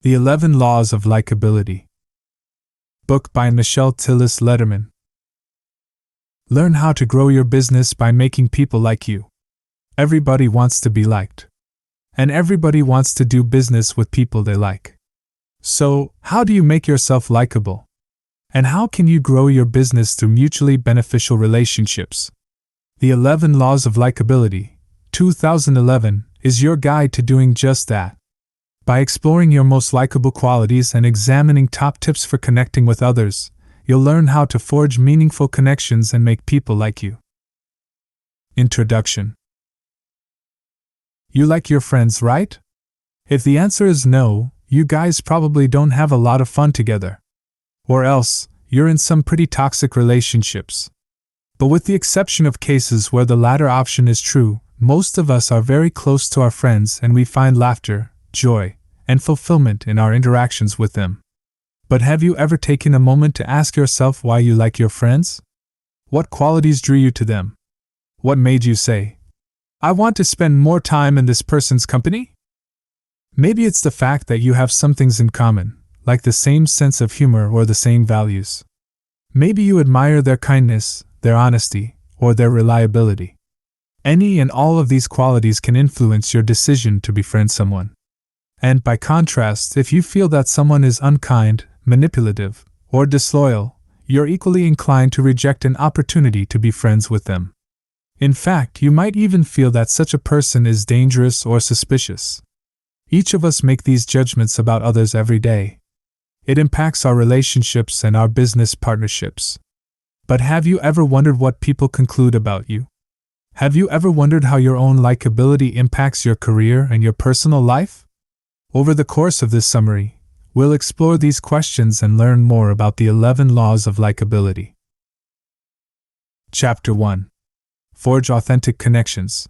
The 11 Laws of Likability. Book by Michelle Tillis, Lederman. Learn how to grow your business by making people like you. Everybody wants to be liked. And everybody wants to do business with people they like. So, how do you make yourself likable? And how can you grow your business through mutually beneficial relationships? The 11 Laws of Likability, 2011, is your guide to doing just that. By exploring your most likable qualities and examining top tips for connecting with others, you'll learn how to forge meaningful connections and make people like you. Introduction. You like your friends, right? If the answer is no, you guys probably don't have a lot of fun together. Or else, you're in some pretty toxic relationships. But with the exception of cases where the latter option is true, most of us are very close to our friends and we find laughter, joy, and fulfillment in our interactions with them. But have you ever taken a moment to ask yourself why you like your friends? What qualities drew you to them? What made you say, "I want to spend more time in this person's company"? Maybe it's the fact that you have some things in common, like the same sense of humor or the same values. Maybe you admire their kindness, their honesty, or their reliability. Any and all of these qualities can influence your decision to befriend someone. And by contrast, if you feel that someone is unkind, manipulative, or disloyal, you're equally inclined to reject an opportunity to be friends with them. In fact, you might even feel that such a person is dangerous or suspicious. Each of us make these judgments about others every day. It impacts our relationships and our business partnerships. But have you ever wondered what people conclude about you? Have you ever wondered how your own likability impacts your career and your personal life? Over the course of this summary, we'll explore these questions and learn more about the 11 Laws of Likability. Chapter 1. Forge Authentic Connections.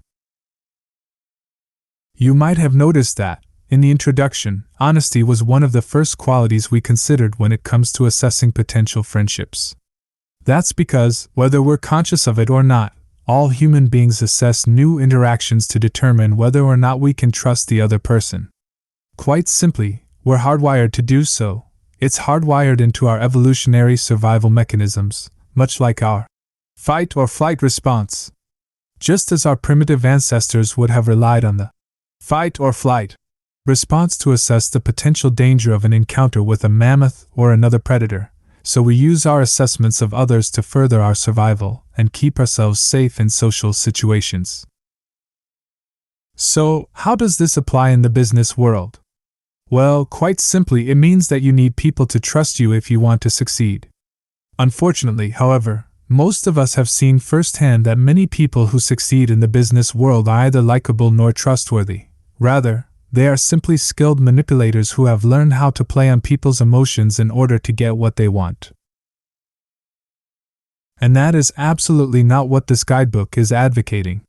You might have noticed that, in the introduction, honesty was one of the first qualities we considered when it comes to assessing potential friendships. That's because, whether we're conscious of it or not, all human beings assess new interactions to determine whether or not we can trust the other person. Quite simply, we're hardwired to do so. It's hardwired into our evolutionary survival mechanisms, much like our fight or flight response. Just as our primitive ancestors would have relied on the fight or flight response to assess the potential danger of an encounter with a mammoth or another predator, so we use our assessments of others to further our survival and keep ourselves safe in social situations. So, how does this apply in the business world? Well, quite simply, it means that you need people to trust you if you want to succeed. Unfortunately, however, most of us have seen firsthand that many people who succeed in the business world are either likable nor trustworthy. Rather, they are simply skilled manipulators who have learned how to play on people's emotions in order to get what they want. And that is absolutely not what this guidebook is advocating.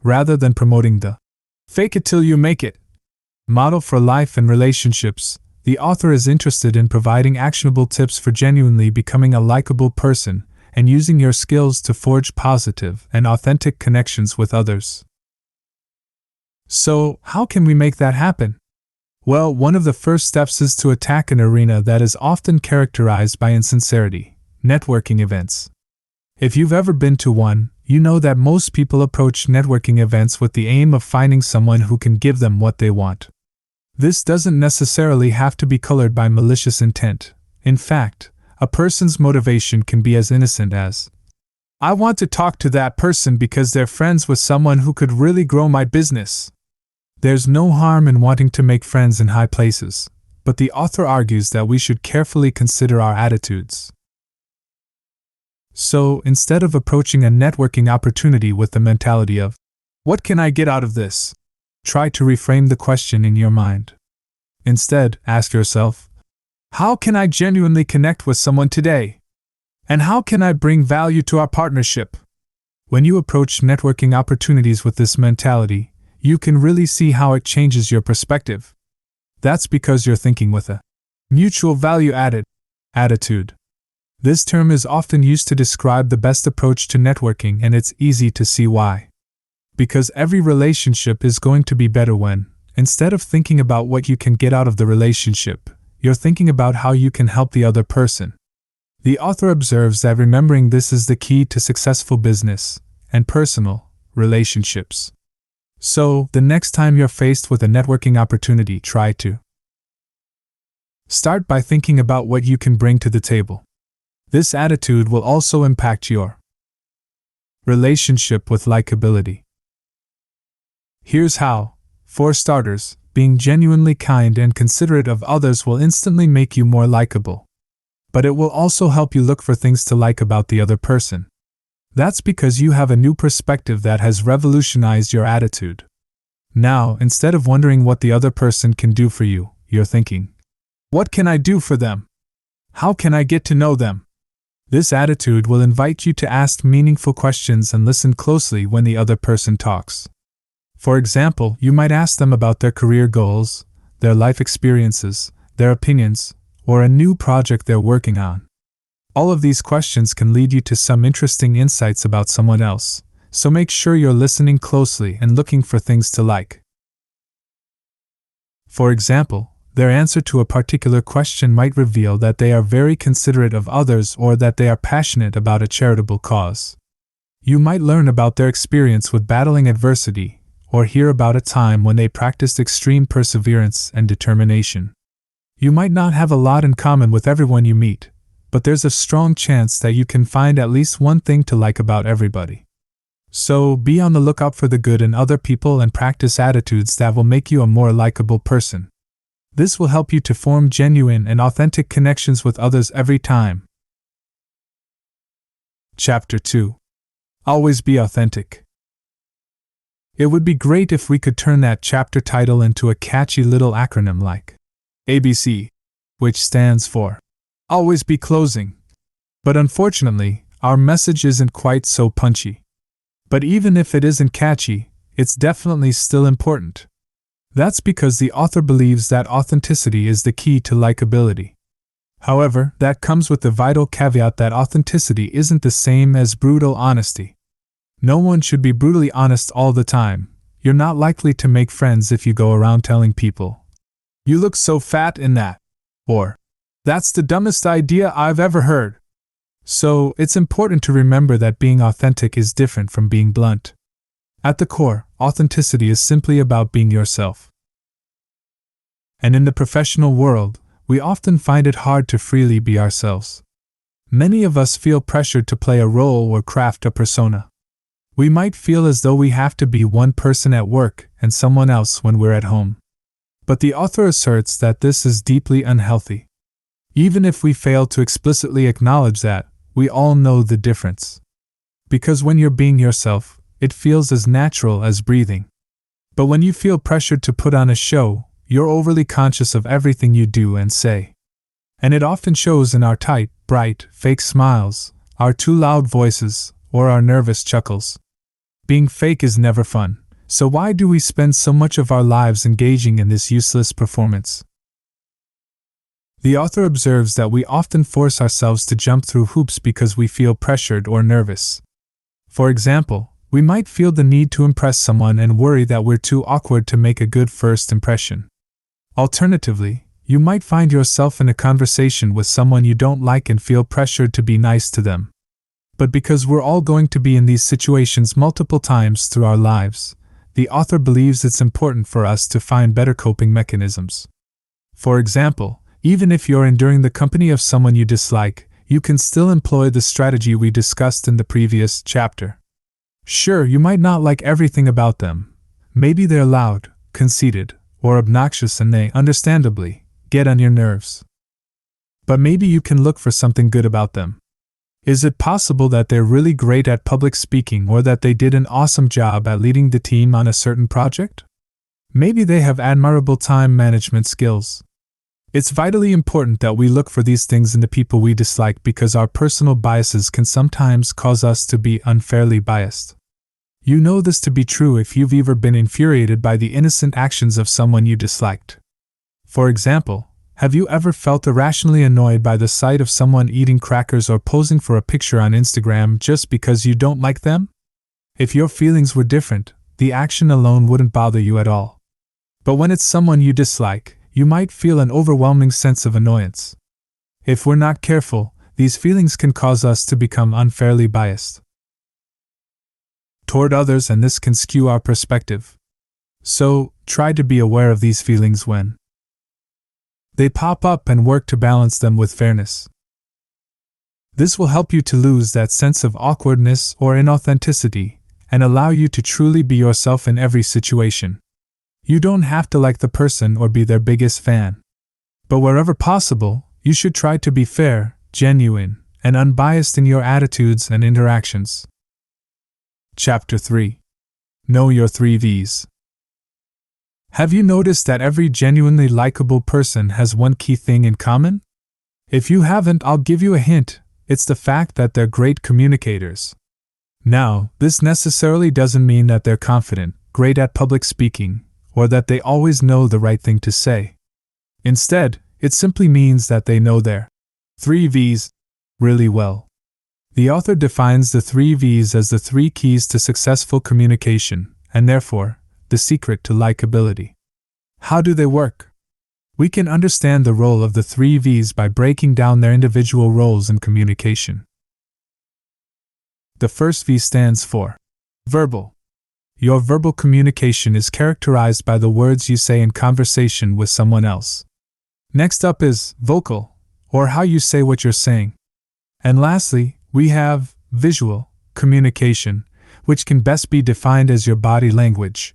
Rather than promoting the fake it till you make it model for life and relationships, the author is interested in providing actionable tips for genuinely becoming a likable person and using your skills to forge positive and authentic connections with others. So, how can we make that happen? Well, one of the first steps is to attack an arena that is often characterized by insincerity: networking events. If you've ever been to one, you know that most people approach networking events with the aim of finding someone who can give them what they want. This doesn't necessarily have to be colored by malicious intent. In fact, a person's motivation can be as innocent as, "I want to talk to that person because they're friends with someone who could really grow my business." There's no harm in wanting to make friends in high places, but the author argues that we should carefully consider our attitudes. So, instead of approaching a networking opportunity with the mentality of, "What can I get out of this?" try to reframe the question in your mind. Instead, ask yourself, "How can I genuinely connect with someone today? And how can I bring value to our partnership?" When you approach networking opportunities with this mentality, you can really see how it changes your perspective. That's because you're thinking with a mutual value added attitude. This term is often used to describe the best approach to networking, and it's easy to see why. Because every relationship is going to be better when, Instead of thinking about what you can get out of the relationship, you're thinking about how you can help the other person. The author observes that remembering this is the key to successful business and personal relationships. So, the next time you're faced with a networking opportunity, try to start by thinking about what you can bring to the table. This attitude will also impact your relationship with likability. Here's how. For starters, being genuinely kind and considerate of others will instantly make you more likable. But it will also help you look for things to like about the other person. That's because you have a new perspective that has revolutionized your attitude. Now, instead of wondering what the other person can do for you, you're thinking, what can I do for them? How can I get to know them? This attitude will invite you to ask meaningful questions and listen closely when the other person talks. For example, you might ask them about their career goals, their life experiences, their opinions, or a new project they're working on. All of these questions can lead you to some interesting insights about someone else, so make sure you're listening closely and looking for things to like. For example, their answer to a particular question might reveal that they are very considerate of others or that they are passionate about a charitable cause. You might learn about their experience with battling adversity, or hear about a time when they practiced extreme perseverance and determination. You might not have a lot in common with everyone you meet, but there's a strong chance that you can find at least one thing to like about everybody. So, be on the lookout for the good in other people and practice attitudes that will make you a more likable person. This will help you to form genuine and authentic connections with others every time. Chapter 2. Always be authentic. It would be great if we could turn that chapter title into a catchy little acronym like ABC, which stands for Always Be Closing. But unfortunately, our message isn't quite so punchy. But even if it isn't catchy, it's definitely still important. That's because the author believes that authenticity is the key to likability. However, that comes with the vital caveat that authenticity isn't the same as brutal honesty. No one should be brutally honest all the time. You're not likely to make friends if you go around telling people, "You look so fat in that," or "That's the dumbest idea I've ever heard." So, it's important to remember that being authentic is different from being blunt. At the core, authenticity is simply about being yourself. And in the professional world, we often find it hard to freely be ourselves. Many of us feel pressured to play a role or craft a persona. We might feel as though we have to be one person at work and someone else when we're at home. But the author asserts that this is deeply unhealthy. Even if we fail to explicitly acknowledge that, we all know the difference. Because when you're being yourself, it feels as natural as breathing. But when you feel pressured to put on a show, you're overly conscious of everything you do and say. And it often shows in our tight, bright, fake smiles, our too loud voices, or our nervous chuckles. Being fake is never fun, so why do we spend so much of our lives engaging in this useless performance? The author observes that we often force ourselves to jump through hoops because we feel pressured or nervous. For example, we might feel the need to impress someone and worry that we're too awkward to make a good first impression. Alternatively, you might find yourself in a conversation with someone you don't like and feel pressured to be nice to them. But because we're all going to be in these situations multiple times through our lives, the author believes it's important for us to find better coping mechanisms. For example, even if you're enduring the company of someone you dislike, you can still employ the strategy we discussed in the previous chapter. Sure, you might not like everything about them. Maybe they're loud, conceited, or obnoxious and they, understandably, get on your nerves. But maybe you can look for something good about them. Is it possible that they're really great at public speaking or that they did an awesome job at leading the team on a certain project? Maybe they have admirable time management skills. It's vitally important that we look for these things in the people we dislike because our personal biases can sometimes cause us to be unfairly biased. You know this to be true if you've ever been infuriated by the innocent actions of someone you disliked. For example, have you ever felt irrationally annoyed by the sight of someone eating crackers or posing for a picture on Instagram just because you don't like them? If your feelings were different, the action alone wouldn't bother you at all. But when it's someone you dislike, you might feel an overwhelming sense of annoyance. If we're not careful, these feelings can cause us to become unfairly biased toward others, and this can skew our perspective. So, try to be aware of these feelings when they pop up and work to balance them with fairness. This will help you to lose that sense of awkwardness or inauthenticity and allow you to truly be yourself in every situation. You don't have to like the person or be their biggest fan. But wherever possible, you should try to be fair, genuine, and unbiased in your attitudes and interactions. Chapter 3. Know your 3 V's. Have you noticed that every genuinely likable person has one key thing in common? If you haven't, I'll give you a hint. It's the fact that they're great communicators. Now, this necessarily doesn't mean that they're confident, great at public speaking, or that they always know the right thing to say. Instead, it simply means that they know their 3 V's really well. The author defines the 3 V's as the 3 keys to successful communication, and therefore, the secret to likability. How do they work? We can understand the role of the 3 V's by breaking down their individual roles in communication. The first V stands for verbal. Your verbal communication is characterized by the words you say in conversation with someone else. Next up is vocal, or how you say what you're saying. And lastly, we have visual communication, which can best be defined as your body language.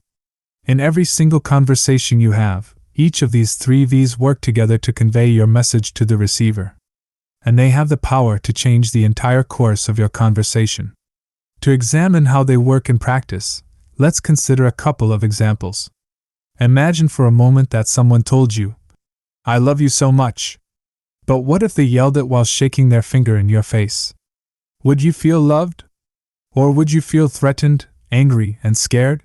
In every single conversation you have, each of these 3 V's work together to convey your message to the receiver. And they have the power to change the entire course of your conversation. To examine how they work in practice, let's consider a couple of examples. Imagine for a moment that someone told you, "I love you so much." But what if they yelled it while shaking their finger in your face? Would you feel loved? Or would you feel threatened, angry, and scared?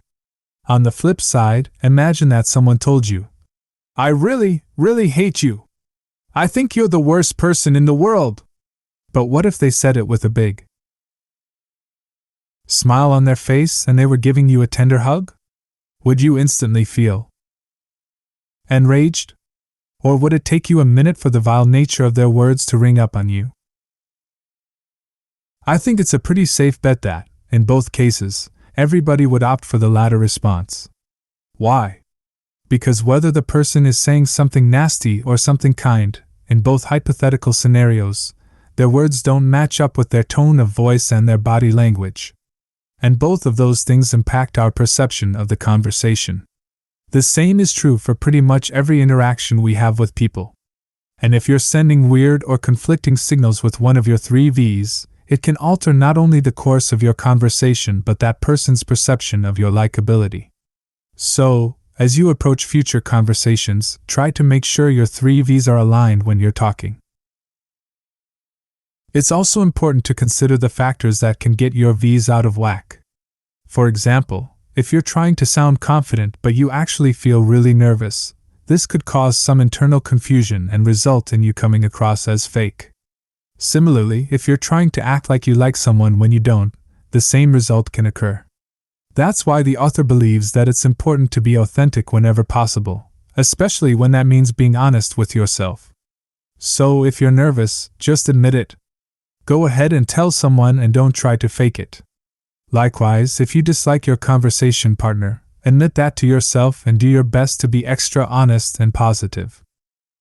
On the flip side, imagine that someone told you, "I really, really hate you. I think you're the worst person in the world." But what if they said it with a big smile on their face and they were giving you a tender hug? Would you instantly feel enraged? Or would it take you a minute for the vile nature of their words to ring up on you? I think it's a pretty safe bet that, in both cases, everybody would opt for the latter response. Why? Because whether the person is saying something nasty or something kind, in both hypothetical scenarios, their words don't match up with their tone of voice and their body language. And both of those things impact our perception of the conversation. The same is true for pretty much every interaction we have with people. And if you're sending weird or conflicting signals with one of your 3 V's, it can alter not only the course of your conversation but that person's perception of your likability. So, as you approach future conversations, try to make sure your 3 V's are aligned when you're talking. It's also important to consider the factors that can get your V's out of whack. For example, if you're trying to sound confident but you actually feel really nervous, this could cause some internal confusion and result in you coming across as fake. Similarly, if you're trying to act like you like someone when you don't, the same result can occur. That's why the author believes that it's important to be authentic whenever possible, especially when that means being honest with yourself. So if you're nervous, just admit it. Go ahead and tell someone and don't try to fake it. Likewise, if you dislike your conversation partner, admit that to yourself and do your best to be extra honest and positive.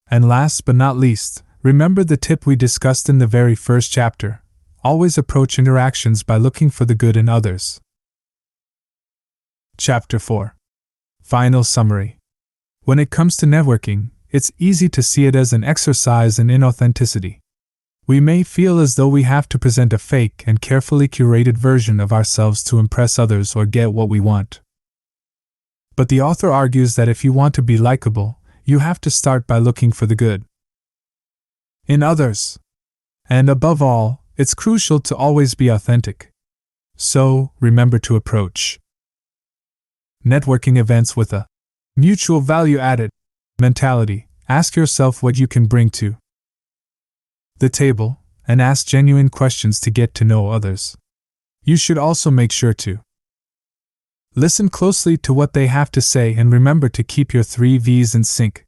And last but not least, remember the tip we discussed in the very first chapter. Always approach interactions by looking for the good in others. Chapter 4. Final summary. When it comes to networking, it's easy to see it as an exercise in inauthenticity. We may feel as though we have to present a fake and carefully curated version of ourselves to impress others or get what we want. But the author argues that if you want to be likable, you have to start by looking for the good in others. And above all, it's crucial to always be authentic. So, remember to approach networking events with a mutual value-added mentality. Ask yourself what you can bring to the table, and ask genuine questions to get to know others. You should also make sure to Listen closely to what they have to say and remember to keep your 3 V's in sync.